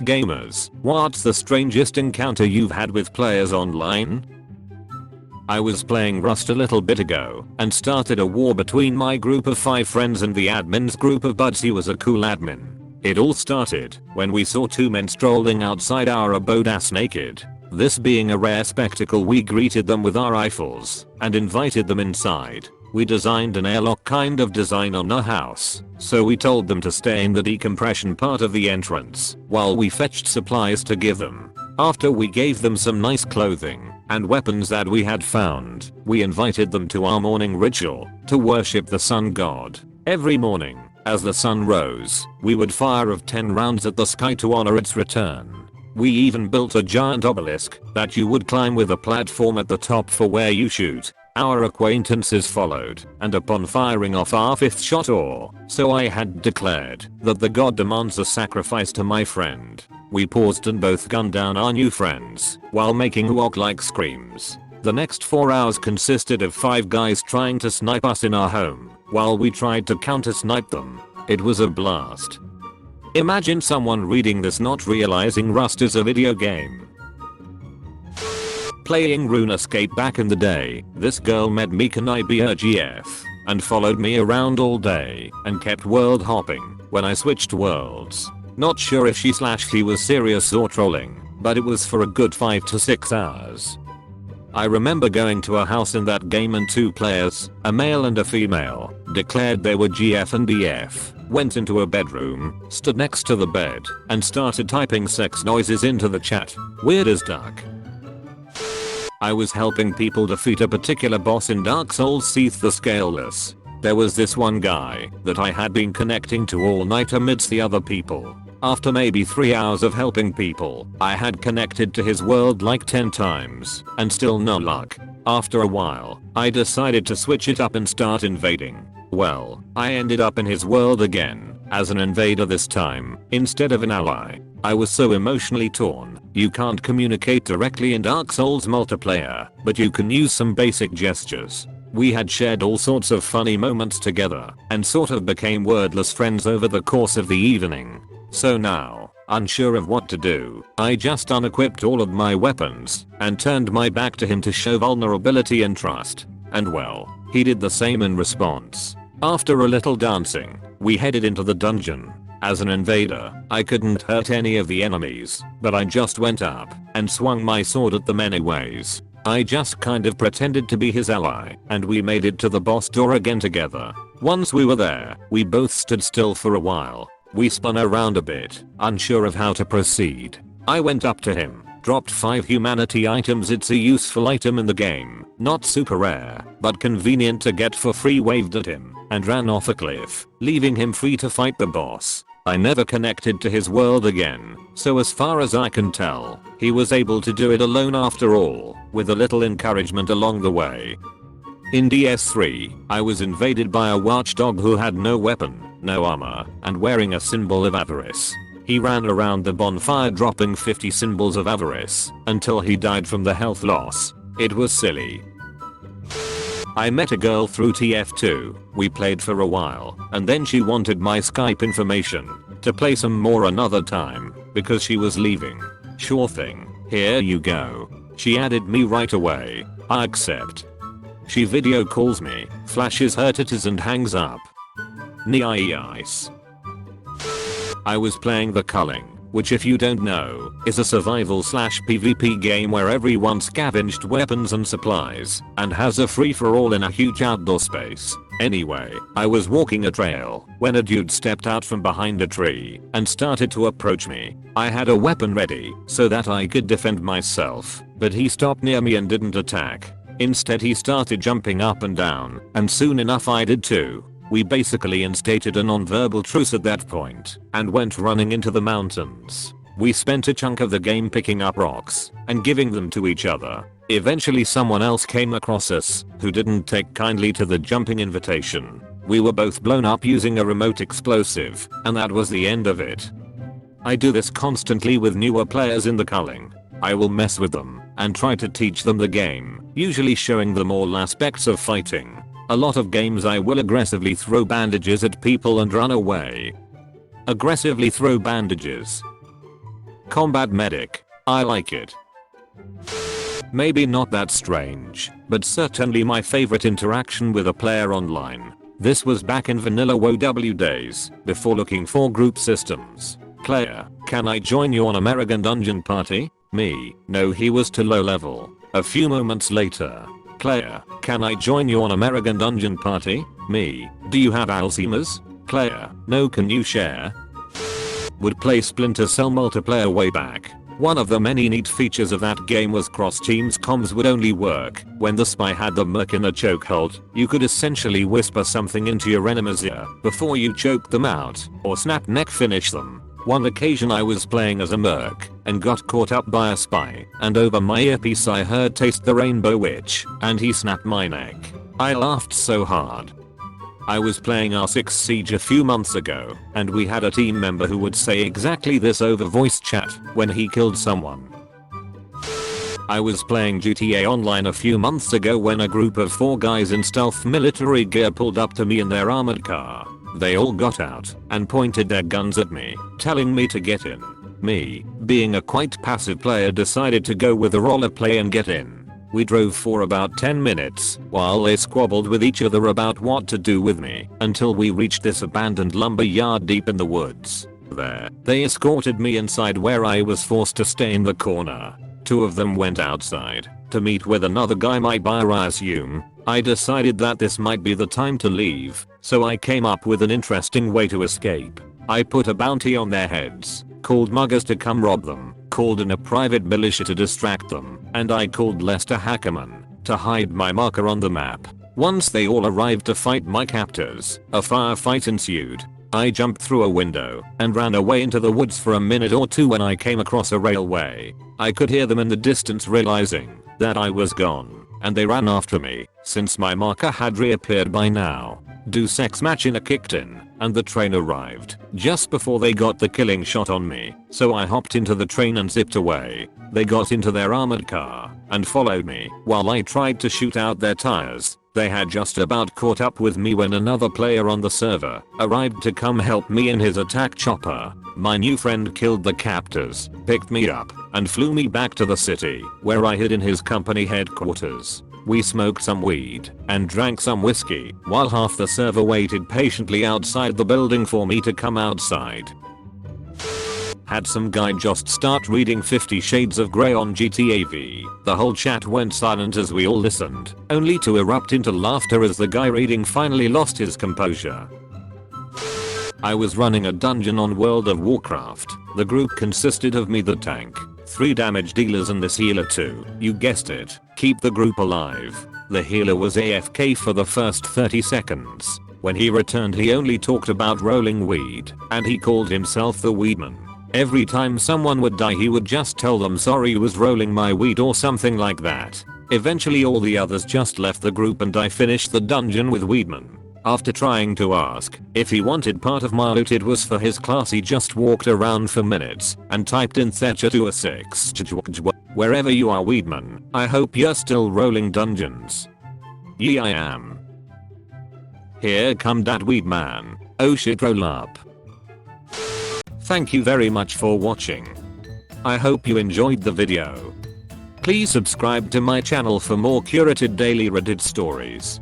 Gamers, what's the strangest encounter you've had with players online? I was playing Rust a little bit ago and started a war between my group of 5 friends and the admin's group of buds. He was a cool admin. It all started when we saw 2 men strolling outside our abode ass naked. This being a rare spectacle, we greeted them with our rifles and invited them inside. We designed an airlock kind of design on our house, so we told them to stay in the decompression part of the entrance while we fetched supplies to give them. After we gave them some nice clothing and weapons that we had found, we invited them to our morning ritual to worship the sun god. Every morning, as the sun rose, we would fire of 10 rounds at the sky to honor its return. We even built a giant obelisk that you would climb with a platform at the top for where you shoot. Our acquaintances followed, and upon firing off our 5th shot or so I had declared that the god demands a sacrifice to my friend. We paused and both gunned down our new friends while making walk-like screams. The next 4 hours consisted of 5 guys trying to snipe us in our home while we tried to counter-snipe them. It was a blast. Imagine someone reading this not realizing Rust is a video game. Playing RuneScape back in the day, this girl met me can I be her GF and followed me around all day and kept world hopping when I switched worlds. Not sure if she was serious or trolling, but it was for a good 5 to 6 hours. I remember going to a house in that game and 2 players, a male and a female, declared they were GF and BF, went into a bedroom, stood next to the bed, and started typing sex noises into the chat. Weird as duck. I was helping people defeat a particular boss in Dark Souls Seath the Scaleless. There was this one guy that I had been connecting to all night amidst the other people. After maybe 3 hours of helping people, I had connected to his world like 10 times, and still no luck. After a while, I decided to switch it up and start invading. Well, I ended up in his world again, as an invader this time, instead of an ally. I was so emotionally torn. You can't communicate directly in Dark Souls multiplayer, but you can use some basic gestures. We had shared all sorts of funny moments together, and sort of became wordless friends over the course of the evening. So now, unsure of what to do, I just unequipped all of my weapons and turned my back to him to show vulnerability and trust. And well, he did the same in response. After a little dancing, we headed into the dungeon. As an invader, I couldn't hurt any of the enemies, but I just went up and swung my sword at them anyways. I just kind of pretended to be his ally, and we made it to the boss door again together. Once we were there, we both stood still for a while. We spun around a bit, unsure of how to proceed. I went up to him, dropped 5 humanity items. It's a useful item in the game, not super rare, but convenient to get for free, waved at him, and ran off a cliff, leaving him free to fight the boss. I never connected to his world again, so as far as I can tell, he was able to do it alone after all, with a little encouragement along the way. In DS3, I was invaded by a watchdog who had no weapon, no armor, and wearing a symbol of avarice. He ran around the bonfire dropping 50 symbols of avarice until he died from the health loss. It was silly. I met a girl through TF2, we played for a while, and then she wanted my Skype information to play some more another time because she was leaving. Sure thing, here you go. She added me right away. I accept. She video calls me, flashes her titties and hangs up. Nice. I was playing The Culling, which if you don't know, is a survival/PvP game where everyone scavenged weapons and supplies, and has a free-for-all in a huge outdoor space. Anyway, I was walking a trail when a dude stepped out from behind a tree and started to approach me. I had a weapon ready so that I could defend myself, but he stopped near me and didn't attack. Instead he started jumping up and down, and soon enough I did too. We basically instated a non-verbal truce at that point and went running into the mountains. We spent a chunk of the game picking up rocks and giving them to each other. Eventually someone else came across us who didn't take kindly to the jumping invitation. We were both blown up using a remote explosive, and that was the end of it. I do this constantly with newer players in The Culling. I will mess with them and try to teach them the game, usually showing them all aspects of fighting. A lot of games I will aggressively throw bandages at people and run away. Aggressively throw bandages. Combat medic. I like it. Maybe not that strange, but certainly my favorite interaction with a player online. This was back in vanilla WoW days, before looking for group systems. Player, can I join you on American Dungeon Party? Me, no, he was too low level. A few moments later. Player, can I join you on American Dungeon Party? Me, do you have Alzheimer's? Player, no, can you share? Would play Splinter Cell multiplayer way back. One of the many neat features of that game was cross-teams comms would only work when the spy had the merc in a chokehold. You could essentially whisper something into your enemy's ear before you choke them out or snap neck finish them. One occasion I was playing as a merc and got caught up by a spy, and over my earpiece I heard "Taste the Rainbow Witch" and he snapped my neck. I laughed so hard. I was playing R6 Siege a few months ago, and we had a team member who would say exactly this over voice chat when he killed someone. I was playing GTA Online a few months ago when a group of 4 guys in stealth military gear pulled up to me in their armored car. They all got out and pointed their guns at me, telling me to get in. Me, being a quite passive player, decided to go with the roller play and get in. We drove for about 10 minutes while they squabbled with each other about what to do with me until we reached this abandoned lumber yard deep in the woods. There, they escorted me inside where I was forced to stay in the corner. 2 of them went outside to meet with another guy, my buyer I assume. I decided that this might be the time to leave, so I came up with an interesting way to escape. I put a bounty on their heads, called muggers to come rob them, called in a private militia to distract them, and I called Lester Hackerman to hide my marker on the map. Once they all arrived to fight my captors, a firefight ensued. I jumped through a window and ran away into the woods for a minute or two when I came across a railway. I could hear them in the distance realizing that I was gone, and they ran after me since my marker had reappeared by now. Deus Ex Machina kicked in, and the train arrived just before they got the killing shot on me, so I hopped into the train and zipped away. They got into their armored car and followed me while I tried to shoot out their tires. They had just about caught up with me when another player on the server arrived to come help me in his attack chopper. My new friend killed the captors, picked me up, and flew me back to the city, where I hid in his company headquarters. We smoked some weed and drank some whiskey while half the server waited patiently outside the building for me to come outside. Had some guy just start reading 50 Shades of Grey on GTA V. The whole chat went silent as we all listened, only to erupt into laughter as the guy reading finally lost his composure. I was running a dungeon on World of Warcraft. The group consisted of me, the tank, 3 damage dealers, and this healer too. You guessed it, keep the group alive. The healer was AFK for the first 30 seconds. When he returned he only talked about rolling weed, and he called himself the Weedman. Every time someone would die he would just tell them sorry he was rolling my weed or something like that. Eventually all the others just left the group and I finished the dungeon with Weedman. After trying to ask if he wanted part of my loot it was for his class, he just walked around for minutes and typed in Thatcher to a 6. Wherever you are, Weedman, I hope you're still rolling dungeons. Yeah, I am. Here come that Weedman. Oh shit, roll up. Thank you very much for watching. I hope you enjoyed the video. Please subscribe to my channel for more curated daily Reddit stories.